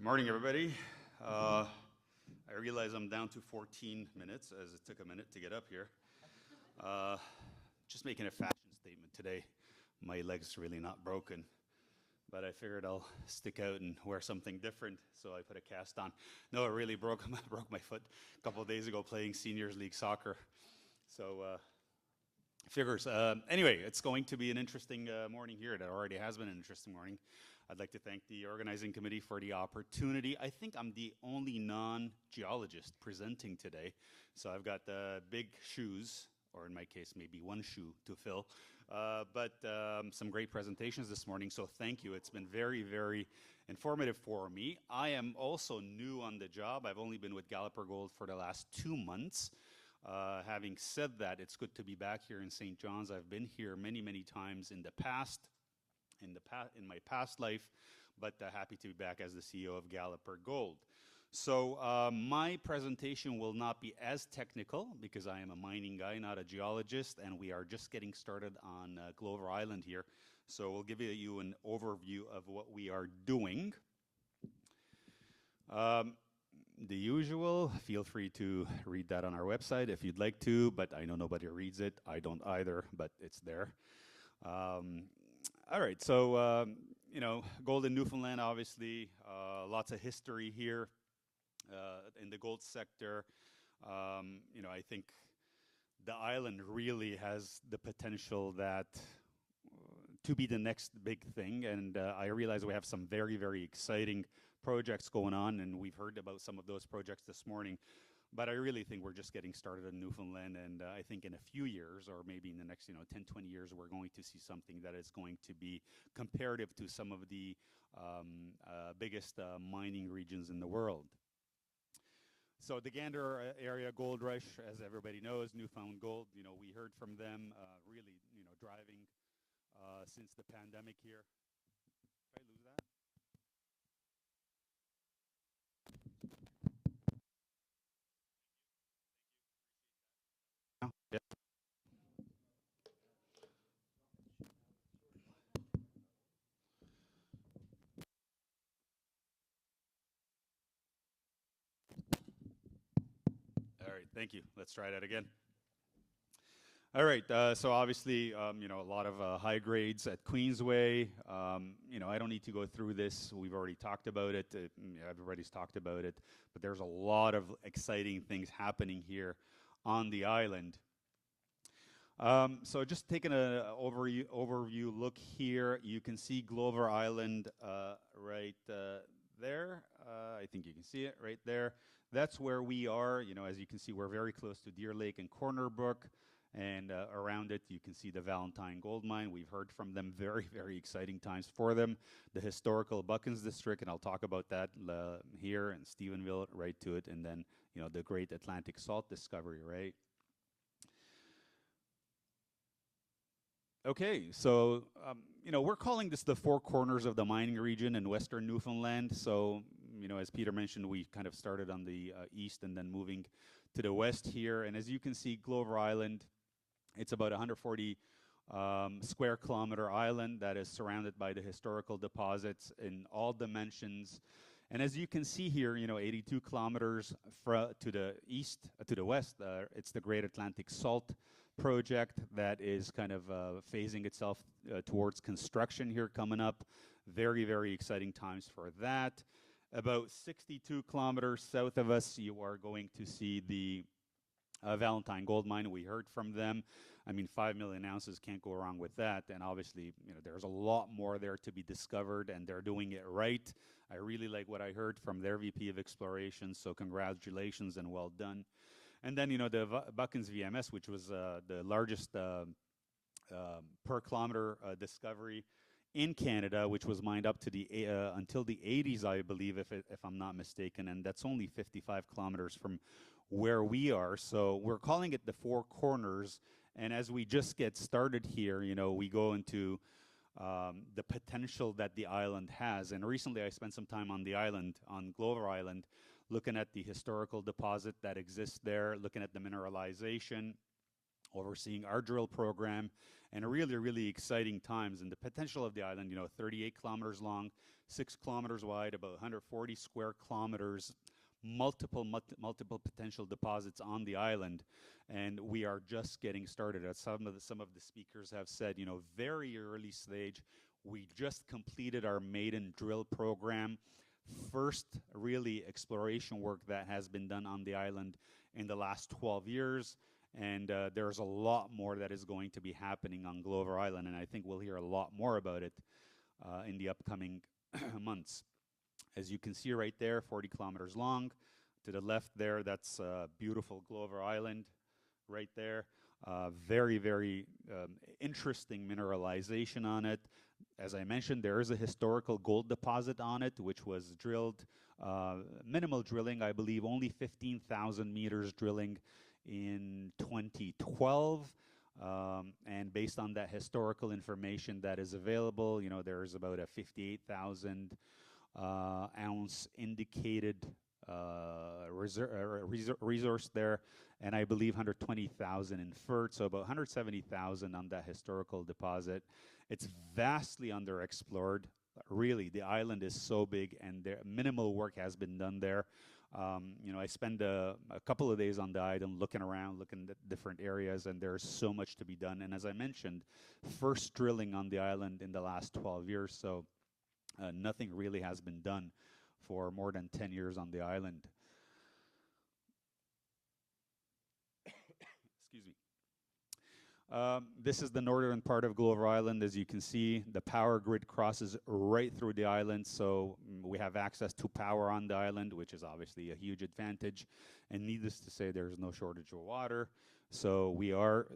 Morning, everybody. I realize I'm down to 14 minutes, as it took a minute to get up here. Just making a fashion statement today. My leg's really not broken, but I figured I'll stick out and wear something different, so I put a cast on. No, it really broke my foot a couple of days ago playing Seniors League soccer. So, figures. Anyway, it's going to be an interesting morning here. It already has been an interesting morning. I'd like to thank the organizing committee for the opportunity. I think I'm the only non-geologist presenting today, so I've got big shoes, or in my case, maybe one shoe to fill. But some great presentations this morning, so thank you. It's been very, very informative for me. I am also new on the job. I've only been with Galloper Gold for the last 2 months. Having said that, it's good to be back here in St. John's. I've been here many, many times in the past, in my past life, but happy to be back as the CEO of Galloper Gold. So my presentation will not be as technical because I am a mining guy, not a geologist, and we are just getting started on Glover Island here. So we'll give you an overview of what we are doing. The usual, feel free to read that on our website if you'd like to, but I know nobody reads it. I don't either, but it's there. All right, so, gold in Newfoundland, obviously, lots of history here in the gold sector. I think the island really has the potential to be the next big thing, and I realize we have some very, very exciting projects going on, and we've heard about some of those projects this morning, but I really think we're just getting started in Newfoundland, and I think in a few years, or maybe in the next 10, 20 years, we're going to see something that is going to be comparative to some of the biggest mining regions in the world. So the Gander area gold rush, as everybody knows, Newfound Gold, we heard from them, really, driving since the pandemic here. Did I lose that? Yeah. All right, thank you. Let's try that again. All right, so obviously, a lot of high grades at Queensway. I don't need to go through this. We've already talked about it. Everybody's talked about it. But there's a lot of exciting things happening here on the island. So just taking an overview look here, you can see Glover Island right there. I think you can see it right there. That's where we are. As you can see, we're very close to Deer Lake and Corner Brook. And around it, you can see the Valentine Gold Mine. We've heard from them, very, very exciting times for them. The historical Buckens District, and I'll talk about that here, and Stephenville, right to it, and then, the great Atlantic Salt discovery, right? Okay, so, we're calling this the Four Corners of the mining region in Western Newfoundland. So, as Peter mentioned, we kind of started on the east and then moving to the west here. And as you can see, Glover Island, it's about 140 square kilometer island that is surrounded by the historical deposits in all dimensions. And as you can see here, 82 kilometers to the west, it's the Great Atlantic Salt Project that is kind of phasing itself towards construction here coming up. Very, very exciting times for that. About 62 kilometers south of us, you are going to see the Valentine Gold Mine. We heard from them. 5 million ounces, can't go wrong with that. And obviously, there's a lot more there to be discovered, and they're doing it right. I really like what I heard from their VP of Exploration, so congratulations and well done. And then, the Buckens VMS, which was the largest per kilometer discovery in Canada, which was mined up to until the 80s, I believe, if I'm not mistaken, and that's only 55 kilometers from where we are. So we're calling it the Four Corners, and as we just get started here, we go into the potential that the island has. And recently I spent some time on the island, on Glover Island, looking at the historical deposit that exists there, looking at the mineralization. overseeing our drill program, and really, really exciting times. And the potential of the island, 38 kilometers long, 6 kilometers wide, about 140 square kilometers, multiple potential deposits on the island, and we are just getting started. As some of the speakers have said, very early stage. We just completed our maiden drill program, first really exploration work that has been done on the island in the last 12 years. And there's a lot more that is going to be happening on Galloper Island, and I think we'll hear a lot more about it in the upcoming months. As you can see right there, 40 kilometers long. To the left there, that's beautiful Galloper Island right there. Very, very interesting mineralization on it. As I mentioned, there is a historical gold deposit on it, which was drilled, minimal drilling, I believe only 15,000 meters drilling in 2012. And based on that historical information that is available, there is about a 58,000 ounce indicated resource there, and I believe 120,000 inferred, so about 170,000 on that historical deposit. It's vastly underexplored. Really, the island is so big, and minimal work has been done there. I spend a couple of days on the island looking around, looking at different areas, and there's so much to be done. And as I mentioned, first drilling on the island in the last 12 years, so nothing really has been done for more than 10 years on the island. Excuse me. This is the northern part of Galloper Island. As you can see, the power grid crosses right through the island, so we have access to power on the island, which is obviously a huge advantage. And needless to say, there's no shortage of water. So we are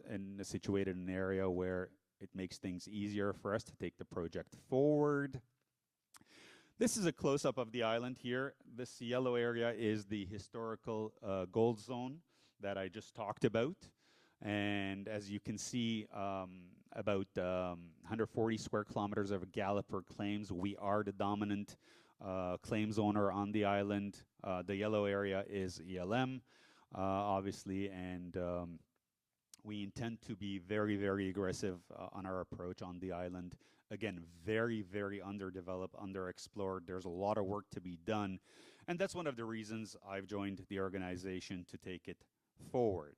situated in an area where it makes things easier for us to take the project forward. This is a close-up of the island here. This yellow area is the historical gold zone that I just talked about. And as you can see, about 140 square kilometers of Galloper claims. We are the dominant claims owner on the island. The yellow area is ELM, obviously, and we intend to be very, very aggressive on our approach on the island. Again, very, very underdeveloped, underexplored. There's a lot of work to be done. And that's one of the reasons I've joined the organization, to take it forward.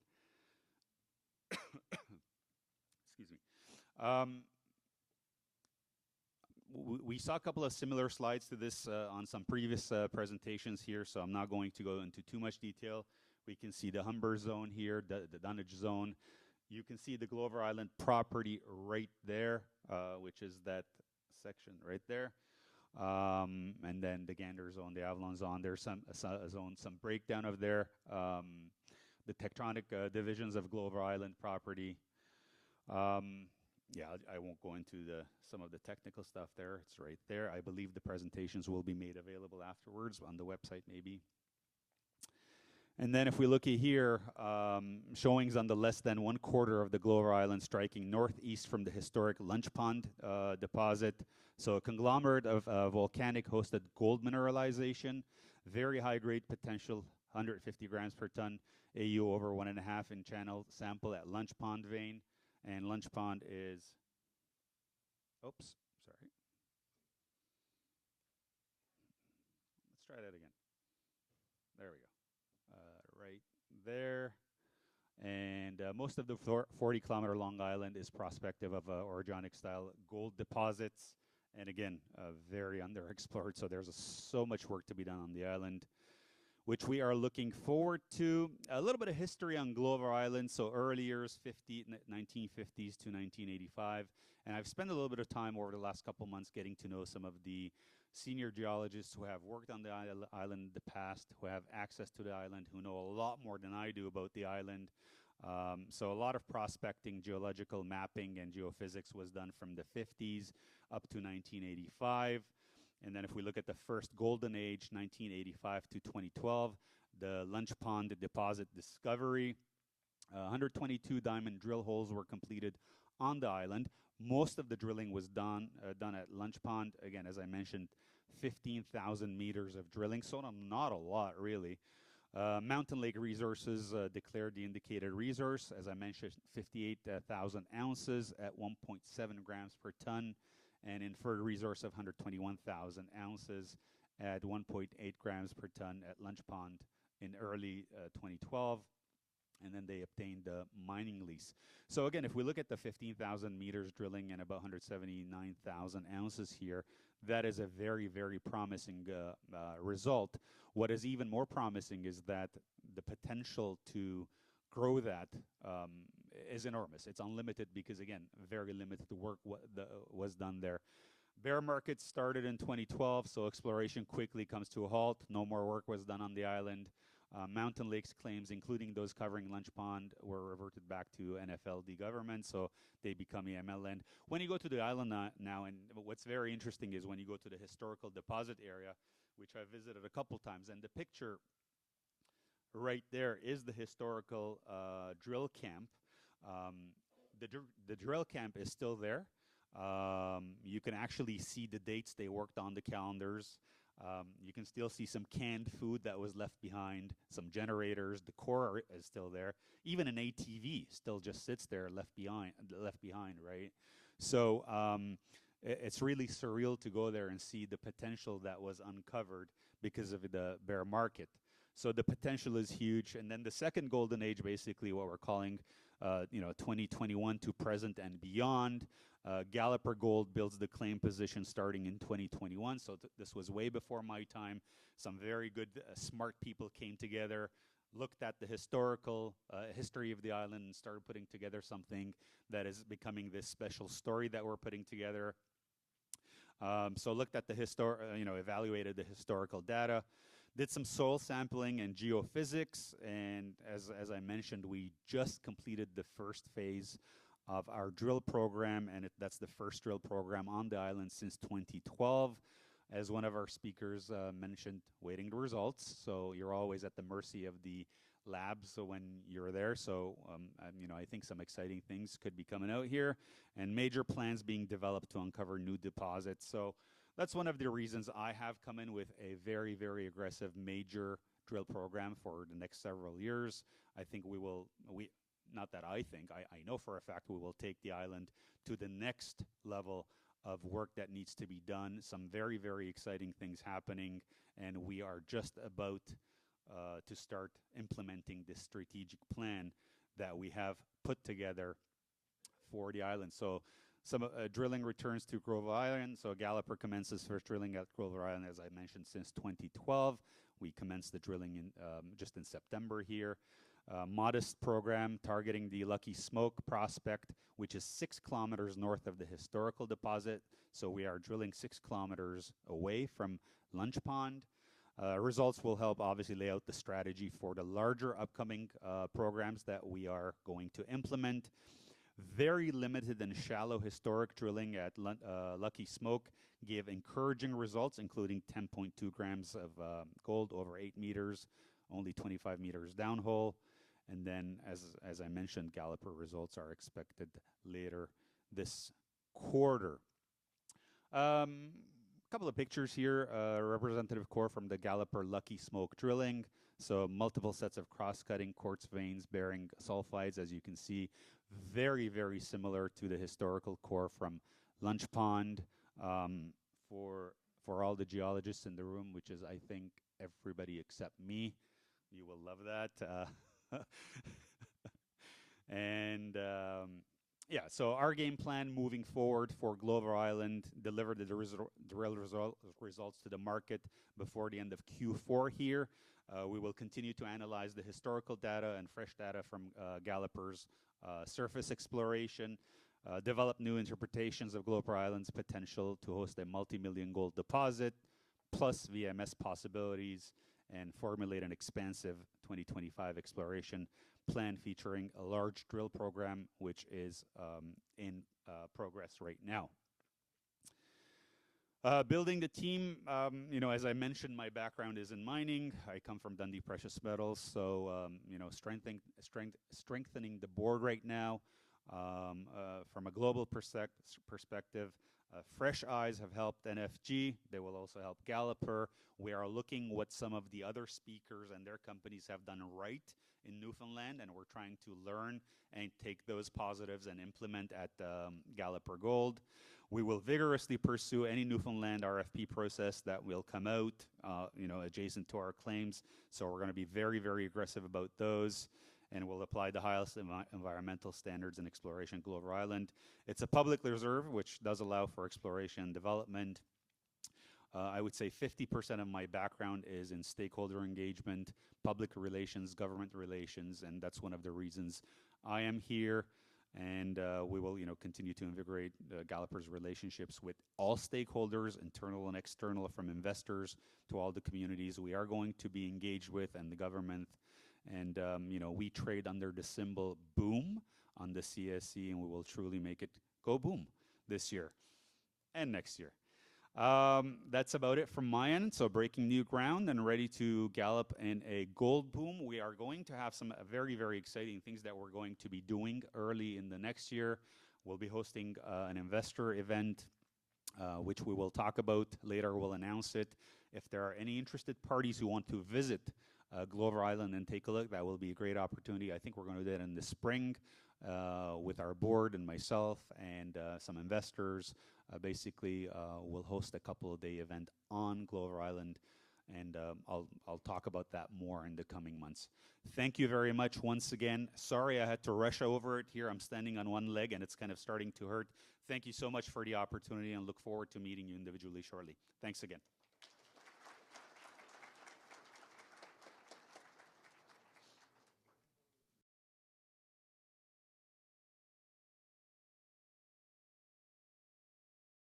Excuse me. We saw a couple of similar slides to this on some previous presentations here, so I'm not going to go into too much detail. We can see the Humber zone here, the dunnage zone. You can see the Galloper Island property right there, which is that section right there. And then the Gander zone, the Avalon zone. There's some breakdown of there. The tectonic divisions of Galloper Island property. Yeah, I won't go into some of the technical stuff there. It's right there. I believe the presentations will be made available afterwards on the website, maybe. And then if we look at here, showings on the less than 1/4 of the Galloper Island, striking northeast from the historic Lunch Pond deposit. So a conglomerate of volcanic hosted gold mineralization, very high grade potential, 150 grams per ton, AU over 1.5 in channel sample at Lunch Pond vein. And Lunch Pond is, oops, sorry. Let's try that again. There we go. Right there. And most of the 40-kilometer long island is prospective of orogenic style gold deposits. And again, very underexplored. So there's so much work to be done on the island, which we are looking forward to. A little bit of history on Galloper Island. So early years, 1950s to 1985. And I've spent a little bit of time over the last couple months getting to know some of the senior geologists who have worked on the island in the past, who have access to the island, who know a lot more than I do about the island. So a lot of prospecting, geological mapping, and geophysics was done from the 50s up to 1985. And then if we look at the first golden age, 1985 to 2012, the Lunch Pond deposit discovery, 122 diamond drill holes were completed on the island. Most of the drilling was done at Lunch Pond. Again, as I mentioned, 15,000 meters of drilling, so not a lot really. Mountain Lake Resources declared the indicated resource, as I mentioned, 58,000 ounces at 1.7 grams per ton, and inferred resource of 121,000 ounces at 1.8 grams per ton at Lunch Pond in early 2012. And then they obtained the mining lease. So again, if we look at the 15,000 meters drilling and about 179,000 ounces here, that is a very, very promising result. What is even more promising is that the potential to grow that is enormous. It's unlimited because, again, very limited work was done there. Bear market started in 2012, so exploration quickly comes to a halt. No more work was done on the island. Mountain Lakes claims, including those covering Lunch Pond, were reverted back to NFLD government, so they become EML land. When you go to the island now, and what's very interesting is when you go to the historical deposit area, which I visited a couple times, and the picture right there is the historical drill camp. The drill camp is still there. You can actually see the dates they worked on the calendars. You can still see some canned food that was left behind, some generators. The core is still there. Even an ATV still just sits there, left behind, right? So it's really surreal to go there and see the potential that was uncovered because of the bear market. So the potential is huge. And then the second golden age, basically what we're calling 2021 to present and beyond. Galloper Gold builds the claim position starting in 2021, so this was way before my time. Some very good, smart people came together, looked at the historical history of the island, and started putting together something that is becoming this special story that we're putting together. So looked at the evaluated the historical data, did some soil sampling and geophysics, and as I mentioned, we just completed the first phase of our drill program, and that's the first drill program on the island since 2012. As one of our speakers mentioned, waiting the results. So you're always at the mercy of the lab. So when you're there, I think some exciting things could be coming out here, and major plans being developed to uncover new deposits. So that's one of the reasons I have come in with a very, very aggressive major drill program for the next several years. I think not that I think, I know for a fact we will take the island to the next level of work that needs to be done. Some very, very exciting things happening, and we are just about to start implementing this strategic plan that we have put together for the island. So some drilling returns to Grover Island. So Galloper commences first drilling at Grover Island, as I mentioned, since 2012. We commenced the drilling just in September here. Modest program targeting the Lucky Smoke prospect, which is 6 kilometers north of the historical deposit. So we are drilling 6 kilometers away from Lunch Pond. Results will help obviously lay out the strategy for the larger upcoming programs that we are going to implement. Very limited and shallow historic drilling at Lucky Smoke gave encouraging results, including 10.2 grams of gold over 8 meters, only 25 meters downhole. And then, as I mentioned, Galloper results are expected later this quarter. Couple of pictures here, representative core from the Galloper Lucky Smoke drilling. So multiple sets of cross-cutting quartz veins bearing sulfides, as you can see, very, very similar to the historical core from Lunch Pond. For all the geologists in the room, which is, I think, everybody except me, you will love that. And so our game plan moving forward for Grover Island, deliver the drill results to the market before the end of Q4 here. We will continue to analyze the historical data and fresh data from Galloper's surface exploration, develop new interpretations of Galloper Island's potential to host a multi-million gold deposit, plus VMS possibilities, and formulate an expansive 2025 exploration plan featuring a large drill program, which is in progress right now. Building the team, as I mentioned, my background is in mining. I come from Dundee Precious Metals, so strengthening the board right now. from a global perspective, Fresh Eyes have helped NFG. They will also help Galloper. We are looking what some of the other speakers and their companies have done right in Newfoundland, and we're trying to learn and take those positives and implement at Galloper Gold. We will vigorously pursue any Newfoundland RFP process that will come out, adjacent to our claims. So we're going to be very, very aggressive about those, and we'll apply the highest environmental standards in exploration Glover Island. It's a public reserve, which does allow for exploration and development. I would say 50% of my background is in stakeholder engagement, public relations, government relations, and that's one of the reasons I am here. And we will, continue to invigorate Galloper's relationships with all stakeholders, internal and external, from investors to all the communities we are going to be engaged with and the government. And, we trade under the symbol BOOM on the CSE, and we will truly make it go boom this year and next year. That's about it from my end. So breaking new ground and ready to gallop in a gold boom. We are going to have some very, very exciting things that we're going to be doing early in the next year. We'll be hosting an investor event, which we will talk about later. We'll announce it. If there are any interested parties who want to visit Glover Island and take a look, that will be a great opportunity. I think we're going to do that in the spring with our board and myself and some investors. We'll host a couple of day event on Glover Island, and I'll talk about that more in the coming months. Thank you very much once again. Sorry I had to rush over it here. I'm standing on one leg and it's kind of starting to hurt. Thank you so much for the opportunity, and look forward to meeting you individually shortly. Thanks again.